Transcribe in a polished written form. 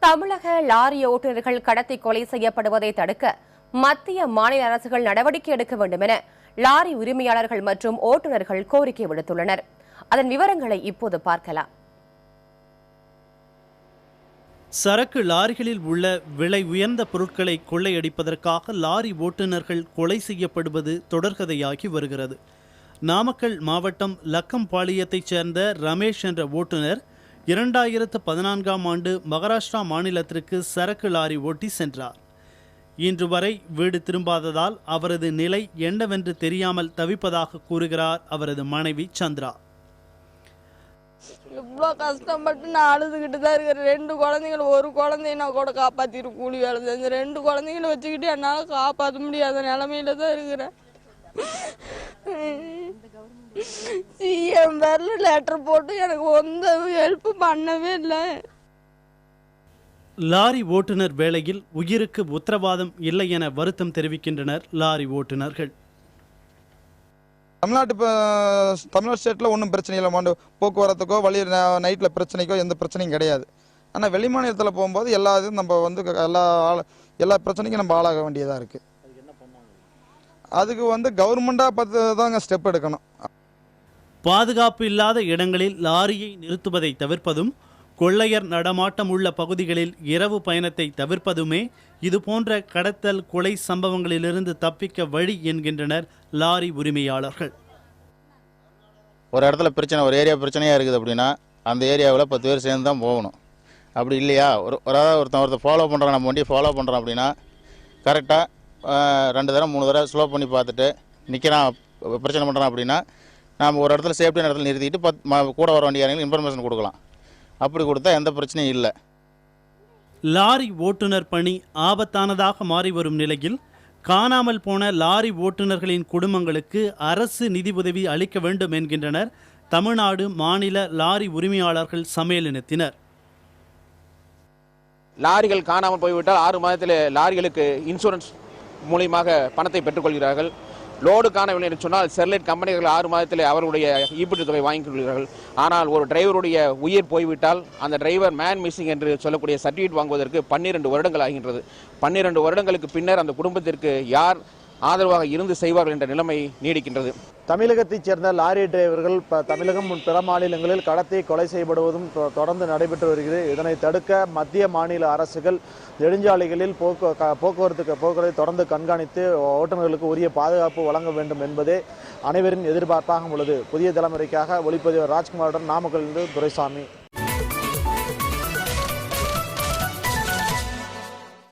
தமிழக லாரி ஓட்டுநர்கள் கடத்தி கொலை செய்யப்படுவதை தடுக்க மத்திய மாநில அரசுகள் நடவடிக்கை எடுக்க வேண்டும் என லாரி உரிமையாளர்கள் மற்றும் ஓட்டுநர்கள் கோரிக்கை விடுத்துள்ளனர். அதன் விவரங்களை இப்போது பார்க்கலாம். சரக்கு லாரிகளில் உள்ள விலை உயர்ந்த பொருட்களை கொள்ளையடிப்பதற்காக லாரி ஓட்டுநர்கள் கொலை செய்யப்படுவது தொடர்கதையாகி வருகிறது. நாமக்கல் மாவட்டம் லக்கம்பாளையத்தைச் சேர்ந்த ரமேஷ் என்ற ஓட்டுநர் 2014ஆம் ஆண்டு மகாராஷ்டிரா மாநிலத்திற்கு சரக்கு லாரி ஓட்டி சென்றார். இன்று வரை வீடு திரும்பாததால் அவரது நிலை என்னவென்று தெரியாமல் தவிப்பதாக கூறுகிறார் அவரது மனைவி சந்திரா. இவ்வளோ கஷ்டப்பட்டு நான் அழுதுகிட்டு தான் இருக்கிறேன். 2 குழந்தைங்கள, ஒரு குழந்தைய நான் கூட காப்பாற்றிட்டு கூலி வேலை செஞ்சு 2 குழந்தைங்கள வச்சுக்கிட்டு என்னால் காப்பாற்ற முடியாத நிலமையில தான் இருக்கிறேன். சிஎம் பேர்ல லெட்டர் போட்டு எனக்கு எந்த ஹெல்ப் பண்ணவே இல்லை. லாரி ஓட்டுநர் வேளையில் உயிருக்கு உத்தரவாதம் இல்லை என வருத்தம் தெரிவிக்கின்றனர் லாரி ஓட்டுநர்கள். தமிழ்நாடு ஸ்டேட்டில் ஒன்றும் பிரச்சனை இல்லை, போக்குவரத்துக்கோ வழி நைட்டில் பிரச்சனைக்கோ எந்த பிரச்சனையும் கிடையாது. ஆனால் வெளி மாநிலத்தில் போகும்போது எல்லா இதுவும் நம்ம எல்லா பிரச்சனைக்கும் நம்ம ஆளாக வேண்டியதாக இருக்குது. அதுக்கு கவர்மெண்ட்டாக பார்த்து தாங்க ஸ்டெப் எடுக்கணும். பாதுகாப்பு இல்லாத இடங்களில் லாரியை நிறுத்துவதை தவிர்ப்பதும், கொள்ளையர் நடமாட்டம் உள்ள பகுதிகளில் இரவு பயணத்தை தவிர்ப்பதுமே இதுபோன்ற கடத்தல் கொலை சம்பவங்களிலிருந்து தப்பிக்க வழி என்கின்றனர் லாரி உரிமையாளர்கள். ஒரு இடத்துல பிரச்சனை, ஒரு ஏரியா பிரச்சனையாக இருக்குது அப்படின்னா அந்த ஏரியாவில் 10 பேர் சேர்ந்து தான் போகணும். அப்படி இல்லையா, ஒருத்தன் ஃபாலோ பண்ணுறான், நம்ம வண்டியை ஃபாலோ பண்ணுறோம் அப்படின்னா கரெக்டாக 2 தடவை 3 தடவை ஸ்லோ பண்ணி பார்த்துட்டு நிற்கிறான், பிரச்சனை பண்ணுறான் அப்படின்னா நாம் ஒரு இடத்துல சேஃப்டியான இடத்துல நிறுத்திட்டு கூட வர வண்டியாரங்களுக்கு இன்ஃபர்மேஷன் கொடுக்கலாம். அப்படி கொடுத்தா எந்த பிரச்சனையும் இல்லை. லாரி ஓட்டுநர் பணி ஆபத்தானதாக மாறி வரும் நிலையில் காணாமல் போன லாரி ஓட்டுநர்களின் குடும்பங்களுக்கு அரசு நிதி உதவி அளிக்க வேண்டும் என்கின்றனர் தமிழ்நாடு மாநில லாரி உரிமையாளர்கள் சம்மேளனத்தினர். லாரிகள் காணாமல் போய்விட்டால் 6 மாதத்தில் லாரிகளுக்கு இன்சூரன்ஸ் மூலியமாக பணத்தை பெற்றுக்கொள்கிறார்கள். லோடு காணவில்லை என்று சொன்னால் ஸ்டெர்லைட் கம்பெனிகள் 6 மாதத்தில் அவர்களுடைய ஈப்பீட்டு தொகை வாங்கிக் கொள்கிறார்கள். ஆனால் ஒரு டிரைவருடைய உயிர் போய்விட்டால் அந்த டிரைவர் மேன் மிஸ்ஸிங் என்று சொல்லக்கூடிய சர்டிஃபிகேட் வாங்குவதற்கு 12 வருடங்கள் ஆகின்றது. 12 வருடங்களுக்கு பின்னர் அந்த குடும்பத்திற்கு யார் ஆதரவாக இருந்து செய்வார்கள் என்ற நிலைமை நீடிக்கின்றது. தமிழகத்தைச் சேர்ந்த லாரி டிரைவர்கள் தமிழகம் பிற மாநிலங்களில் கடத்தி கொலை செய்யப்படுவதும் தொடர்ந்து நடைபெற்று வருகிறது. இதனை தடுக்க மத்திய மாநில அரசுகள் நெடுஞ்சாலைகளில் போக்குவரத்தை தொடர்ந்து கண்காணித்து ஓட்டுநர்களுக்கு உரிய பாதுகாப்பு வழங்க வேண்டும் என்பதே அனைவரின் எதிர்பார்ப்பாக உள்ளது. புதிய தலைமுறைக்காக ஒளிப்பதிவர் ராஜ்குமாருடன் நாமக்கலிலிருந்து துரைசாமி.